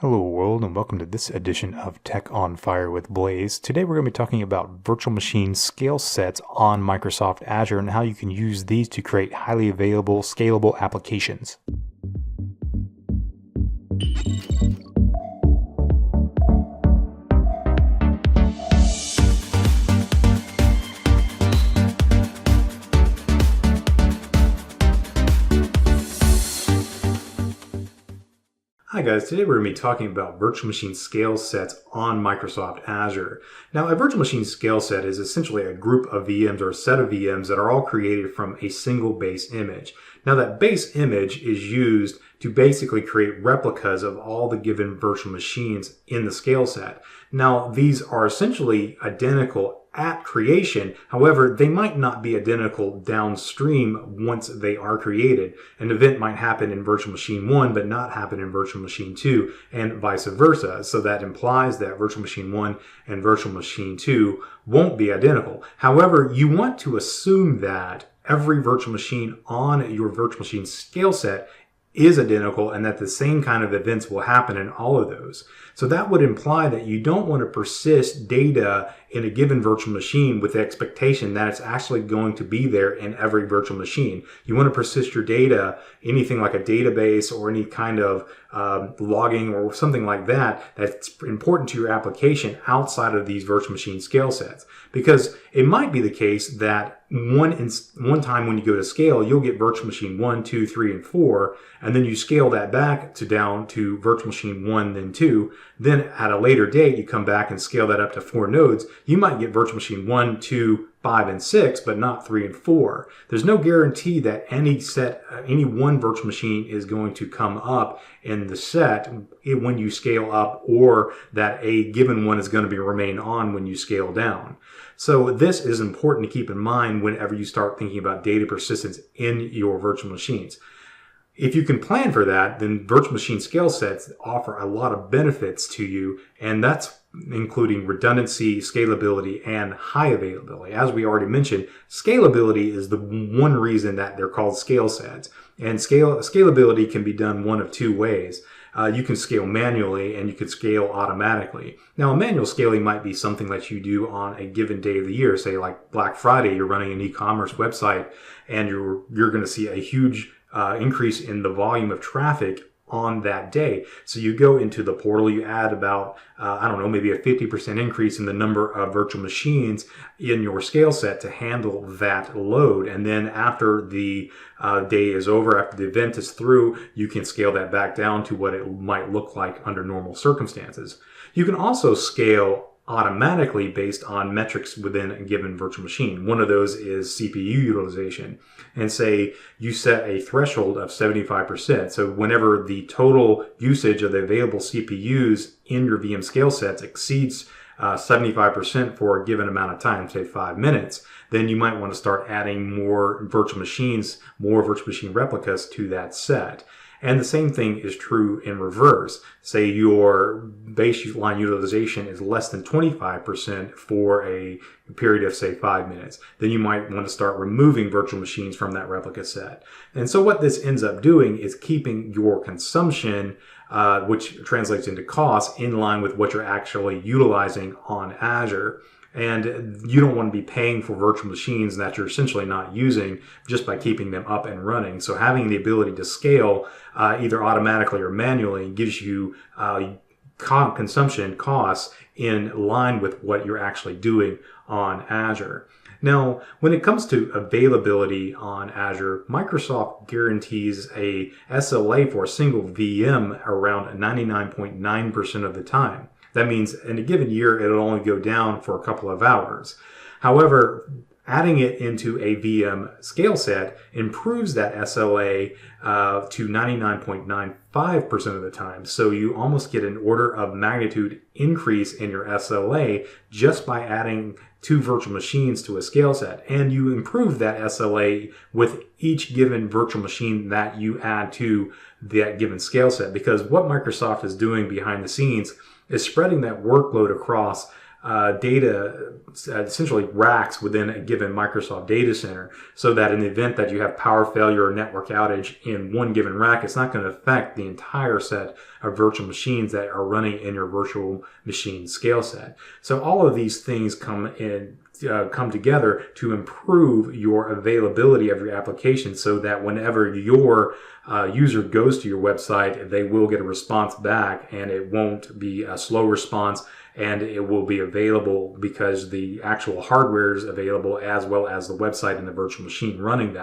Hello world, and welcome to this edition of Tech on Fire with Blaze. Today we're going to be talking about virtual machine scale sets on Microsoft Azure and how you can use these to create highly available, scalable applications. Hi guys, today we're going to be talking about virtual machine scale sets on Microsoft Azure. Now, a virtual machine scale set is essentially a group of VMs or a set of VMs that are all created from a single base image. Now, that base image is used to basically create replicas of all the given virtual machines in the scale set. Now, these are essentially identical at creation. However, they might not be identical downstream once they are created. An event might happen in virtual machine 1 but not happen in virtual machine 2 and vice versa. So that implies that virtual machine 1 and virtual machine 2 won't be identical. However, you want to assume that every virtual machine on your virtual machine scale set is identical and that the same kind of events will happen in all of those. So that would imply that you don't want to persist data in a given virtual machine with the expectation that it's actually going to be there in every virtual machine. You want to persist your data, anything like a database or any kind of logging or something like that, that's important to your application outside of these virtual machine scale sets. Because it might be the case that one time when you go to scale, you'll get virtual machine 1, 2, 3, and 4, and then you scale that back to down to virtual machine 1, then 2. Then at a later date, you come back and scale that up to 4 nodes. You might get virtual machine 1, 2, 5, and 6, but not 3 and 4. There's no guarantee that any one virtual machine is going to come up in the set when you scale up, or that a given one is going to remain on when you scale down. So this is important to keep in mind whenever you start thinking about data persistence in your virtual machines. If you can plan for that, then virtual machine scale sets offer a lot of benefits to you, and that's including redundancy, scalability, and high availability. As we already mentioned, scalability is the one reason that they're called scale sets. And scalability can be done one of two ways. You can scale manually and you can scale automatically. Now, manual scaling might be something that you do on a given day of the year. Say like Black Friday, you're running an e-commerce website and you're going to see a huge increase in the volume of traffic on that day. So you go into the portal, you add about, maybe a 50% increase in the number of virtual machines in your scale set to handle that load. And then after the day is over, after the event is through, you can scale that back down to what it might look like under normal circumstances. You can also scale automatically based on metrics within a given virtual machine. One of those is CPU utilization. And say you set a threshold of 75%. So whenever the total usage of the available CPUs in your VM scale sets exceeds 75% for a given amount of time, say 5 minutes, then you might want to start adding more virtual machine replicas to that set. And the same thing is true in reverse. Say your baseline utilization is less than 25% for a period of, say, 5 minutes. Then you might want to start removing virtual machines from that replica set. And so what this ends up doing is keeping your consumption, which translates into cost, in line with what you're actually utilizing on Azure. And you don't want to be paying for virtual machines that you're essentially not using just by keeping them up and running. So having the ability to scale either automatically or manually gives you consumption costs in line with what you're actually doing on Azure. Now, when it comes to availability on Azure, Microsoft guarantees a SLA for a single VM around 99.9% of the time. That means in a given year, it'll only go down for a couple of hours. However, adding it into a VM scale set improves that SLA to 99.95% of the time. So you almost get an order of magnitude increase in your SLA just by adding 2 virtual machines to a scale set. And you improve that SLA with each given virtual machine that you add to that given scale set. Because what Microsoft is doing behind the scenes is spreading that workload across data, essentially racks within a given Microsoft data center, so that in the event that you have power failure or network outage in one given rack, it's not going to affect the entire set of virtual machines that are running in your virtual machine scale set. So all of these things come together to improve your availability of your application, so that whenever your user goes to your website, they will get a response back, and it won't be a slow response, and it will be available because the actual hardware is available, as well as the website and the virtual machine running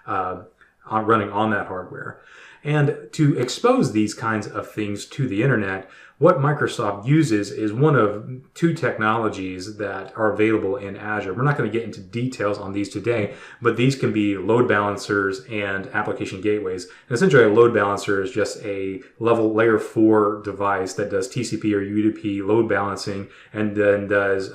on that hardware. And to expose these kinds of things to the internet, what Microsoft uses is one of two technologies that are available in Azure. We're not going to get into details on these today, but these can be load balancers and application gateways. And essentially, a load balancer is just a layer 4 device that does TCP or UDP load balancing, and then does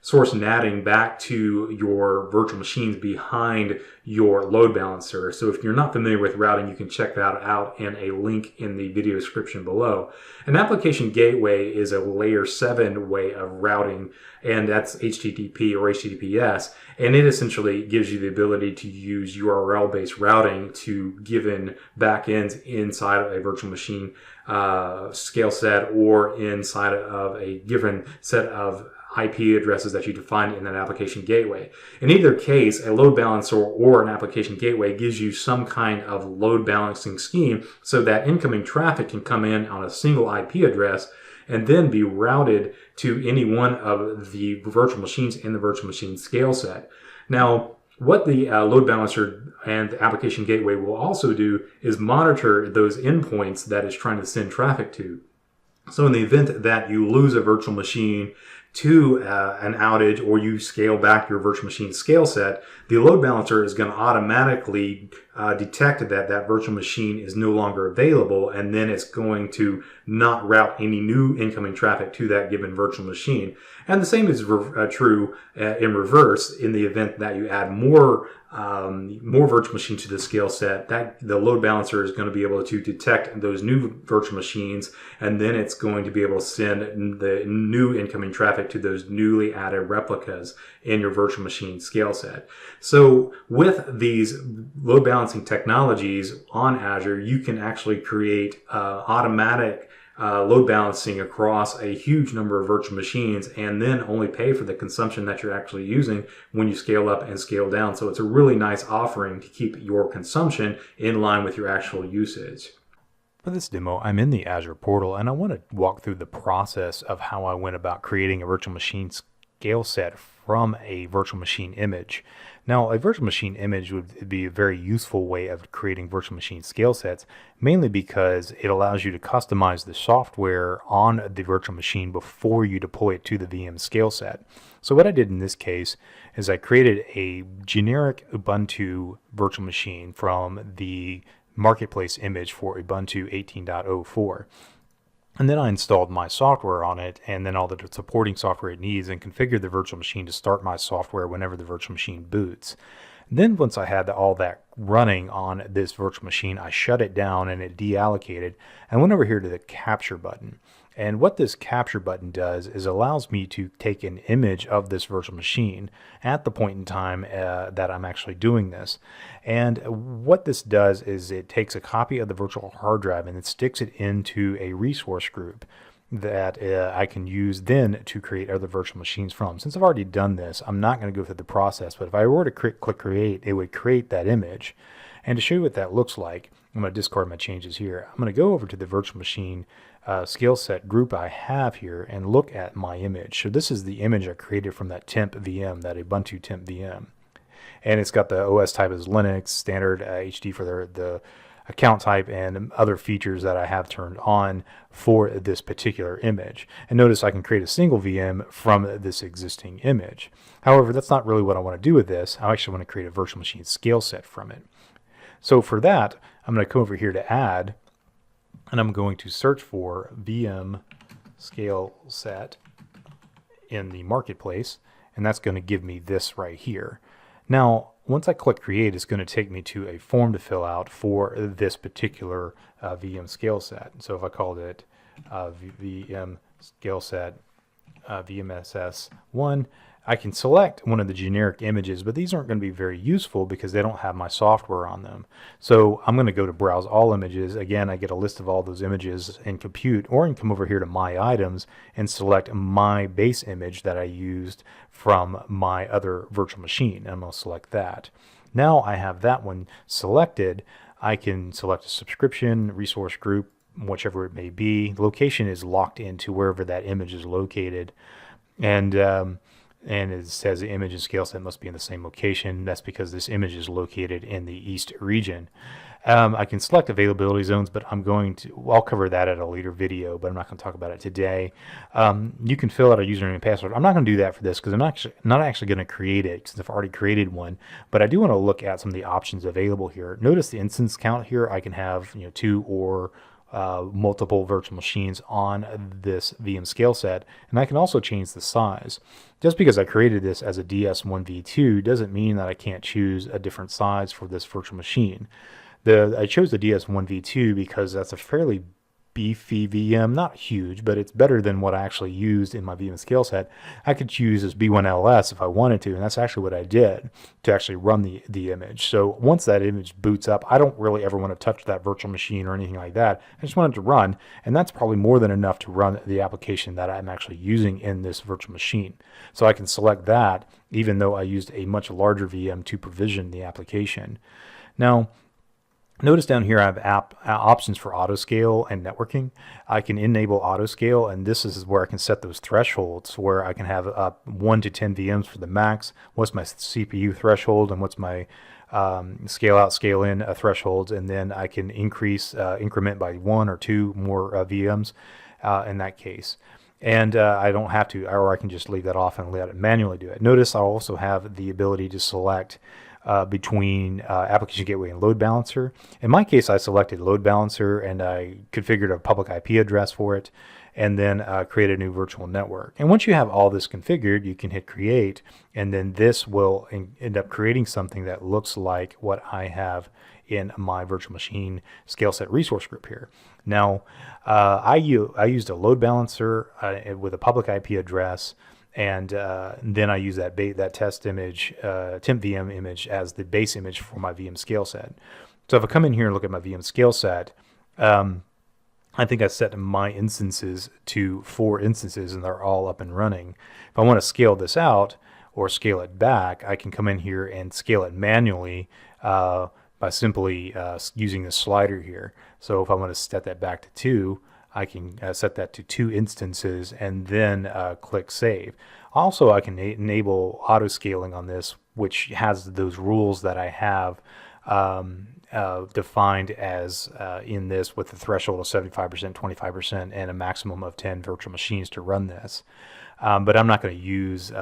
source NATing back to your virtual machines behind your load balancer. So if you're not familiar with routing, you can check that out in a link in the video description below. An application gateway is a layer 7 way of routing, and that's HTTP or HTTPS. And it essentially gives you the ability to use URL-based routing to given backends inside of a virtual machine scale set, or inside of a given set of IP addresses that you define in an application gateway. In either case, a load balancer or an application gateway gives you some kind of load balancing scheme, so that incoming traffic can come in on a single IP address and then be routed to any one of the virtual machines in the virtual machine scale set. Now, what the load balancer and the application gateway will also do is monitor those endpoints that it's trying to send traffic to. So in the event that you lose a virtual machine to an outage, or you scale back your virtual machine scale set, the load balancer is going to automatically detect that that virtual machine is no longer available, and then it's going to not route any new incoming traffic to that given virtual machine. And the same is true in reverse. In the event that you add more virtual machines to the scale set, that the load balancer is going to be able to detect those new virtual machines, and then it's going to be able to send the new incoming traffic to those newly added replicas in your virtual machine scale set. So with these load balancing technologies on Azure, you can actually create automatic load balancing across a huge number of virtual machines, and then only pay for the consumption that you're actually using when you scale up and scale down. So it's a really nice offering to keep your consumption in line with your actual usage. For this demo, I'm in the Azure portal, and I want to walk through the process of how I went about creating a virtual machine scale set from a virtual machine image. Now, a virtual machine image would be a very useful way of creating virtual machine scale sets, mainly because it allows you to customize the software on the virtual machine before you deploy it to the VM scale set. So what I did in this case is I created a generic Ubuntu virtual machine from the marketplace image for Ubuntu 18.04. And then I installed my software on it, and then all the supporting software it needs, and configured the virtual machine to start my software whenever the virtual machine boots. Then once I had all that running on this virtual machine, I shut it down and it deallocated. I went over here to the capture button. And what this capture button does is allows me to take an image of this virtual machine at the point in time that I'm actually doing this. And what this does is it takes a copy of the virtual hard drive and it sticks it into a resource group that I can use then to create other virtual machines from. Since I've already done this, I'm not going to go through the process, but if I were to click create, it would create that image. And to show you what that looks like, I'm going to discard my changes here. I'm going to go over to the virtual machine scale set group I have here and look at my image. So this is the image I created from that temp VM, that Ubuntu temp VM. And it's got the OS type as Linux, standard HD for the account type, and other features that I have turned on for this particular image. And notice I can create a single VM from this existing image. However, that's not really what I want to do with this. I actually want to create a virtual machine scale set from it. So for that, I'm going to come over here to add, and I'm going to search for VM scale set in the marketplace, and that's going to give me this right here. Now, once I click create, it's going to take me to a form to fill out for this particular VM scale set. So if I called it VM scale set VMSS1, I can select one of the generic images, but these aren't going to be very useful because they don't have my software on them. So I'm going to go to Browse All Images. Again, I get a list of all those images in Compute, or I can come over here to My Items and select my base image that I used from my other virtual machine. I'm going to select that. Now I have that one selected. I can select a subscription, resource group, whichever it may be. The location is locked into wherever that image is located. And it says the image and scale set must be in the same location. That's because this image is located in the East region. I can select availability zones, but I'll cover that at a later video, but I'm not going to talk about it today. You can fill out a username and password. I'm not going to do that for this because I'm not actually going to create it because I've already created one, but I do want to look at some of the options available here. Notice the instance count here. I can have 2 or multiple virtual machines on this VM scale set, and I can also change the size. Just because I created this as a DS1v2 doesn't mean that I can't choose a different size for this virtual machine. I chose the DS1v2 because that's a fairly beefy VM, not huge, but it's better than what I actually used in my VM scale set. I could choose this B1LS if I wanted to, and that's actually what I did to actually run the image. So once that image boots up, I don't really ever want to touch that virtual machine or anything like that. I just want it to run, and that's probably more than enough to run the application that I'm actually using in this virtual machine. So I can select that even though I used a much larger VM to provision the application. Now, notice down here I have options for auto scale and networking. I can enable auto scale, and this is where I can set those thresholds where I can have 1 to 10 VMs for the max. What's my CPU threshold and what's my scale out, scale in thresholds, and then I can increment by 1 or 2 more VMs in that case. And I don't have to, or I can just leave that off and let it manually do it. Notice I also have the ability to select between Application Gateway and Load Balancer. In my case, I selected Load Balancer and I configured a public IP address for it, and then create a new virtual network. And once you have all this configured, you can hit Create, and then this will end up creating something that looks like what I have in my virtual machine scale set resource group here. Now, I used a load balancer with a public IP address, and then I use that test image, temp VM image as the base image for my VM scale set. So if I come in here and look at my VM scale set, I think I set my instances to 4 instances and they're all up and running. If I want to scale this out or scale it back, I can come in here and scale it manually by simply using the slider here. So if I want to set that back to 2, I can set that to 2 instances and then click Save. Also, I can enable auto scaling on this, which has those rules that I have defined as in this, with a threshold of 75%, 25%, and a maximum of 10 virtual machines to run this. But I'm not going to use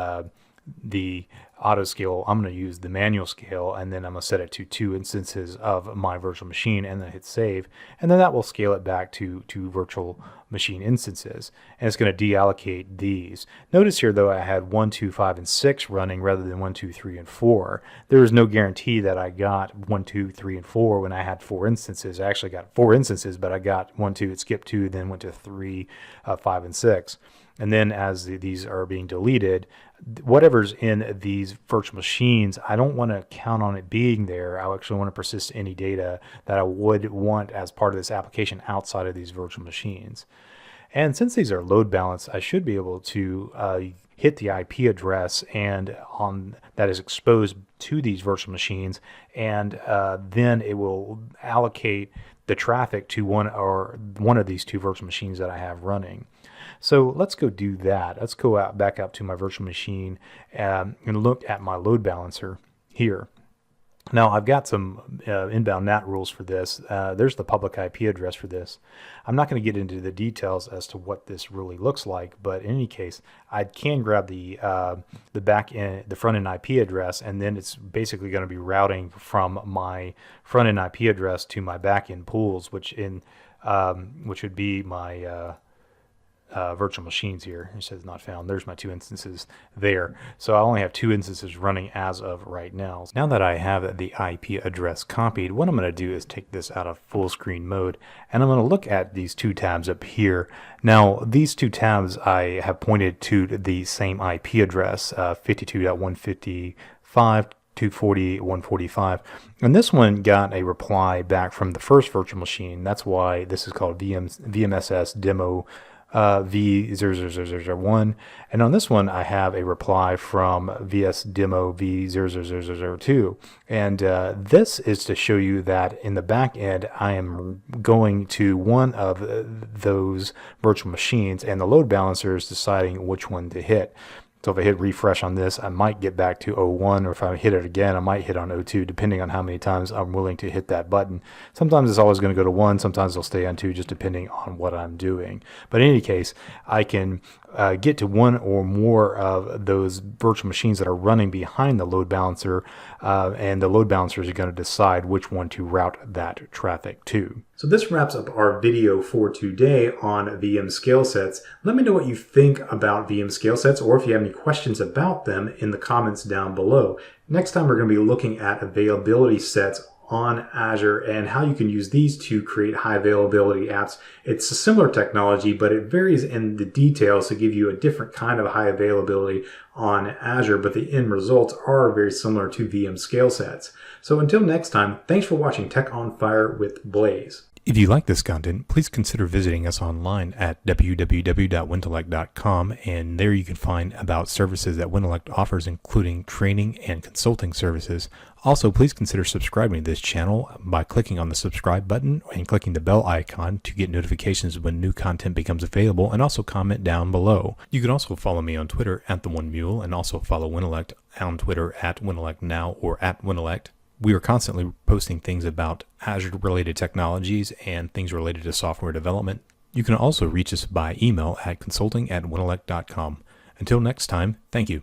the auto scale. I'm going to use the manual scale, and then I'm going to set it to 2 instances of my virtual machine, and then hit Save, and then that will scale it back to 2 virtual machine instances, and it's going to deallocate these. Notice here though I had 1, 2, 5, and 6 running rather than 1, 2, 3, and 4. There is no guarantee that I got 1, 2, 3, and 4 when I had 4 instances. I actually got 4 instances, but I got 1, 2, it skipped 2, then went to 3, 5, and 6. And then as these are being deleted, whatever's in these virtual machines, I don't want to count on it being there. I actually want to persist any data that I would want as part of this application outside of these virtual machines. And since these are load balanced, I should be able to hit the IP address and on that is exposed to these virtual machines, and then it will allocate the traffic to one of these 2 virtual machines that I have running. So let's go do that. Let's go back out to my virtual machine and look at my load balancer here. Now I've got some inbound NAT rules for this. There's the public IP address for this. I'm not going to get into the details as to what this really looks like, but in any case, I can grab the front end IP address, and then it's basically going to be routing from my front end IP address to my back end pools, which would be my virtual machines here. It says not found. There's my 2 instances there. So I only have 2 instances running as of right now. Now that I have the IP address copied, what I'm going to do is take this out of full screen mode, and I'm going to look at these 2 tabs up here. Now, these 2 tabs I have pointed to the same IP address, 52.155.240.145, and this one got a reply back from the first virtual machine. That's why this is called VMSS demo V00001, and on this one I have a reply from VS demo V00002, and this is to show you that in the back end I am going to one of those virtual machines, and the load balancer is deciding which one to hit. So if I hit refresh on this, I might get back to 01, or if I hit it again, I might hit on 02, depending on how many times I'm willing to hit that button. Sometimes it's always going to go to 1, sometimes it'll stay on 2, just depending on what I'm doing. But in any case, I can get to one or more of those virtual machines that are running behind the load balancer, and the load balancers are going to decide which one to route that traffic to. So this wraps up our video for today on VM scale sets. Let me know what you think about VM scale sets, or if you have any questions about them in the comments down below. Next time we're going to be looking at availability sets on Azure and how you can use these to create high availability apps. It's a similar technology, but it varies in the details to give you a different kind of high availability on Azure, but the end results are very similar to VM scale sets. So until next time, thanks for watching Tech on Fire with Blaze. If you like this content, please consider visiting us online at www.wintelect.com, and there you can find about services that Wintelect offers, including training and consulting services. Also, please consider subscribing to this channel by clicking on the subscribe button and clicking the bell icon to get notifications when new content becomes available, and also comment down below. You can also follow me on Twitter at @TheOneMule, and also follow Wintelect on Twitter at WintelectNow or at Wintelect. We are constantly posting things about Azure-related technologies and things related to software development. You can also reach us by email at consulting@wintelect.com. Until next time, thank you.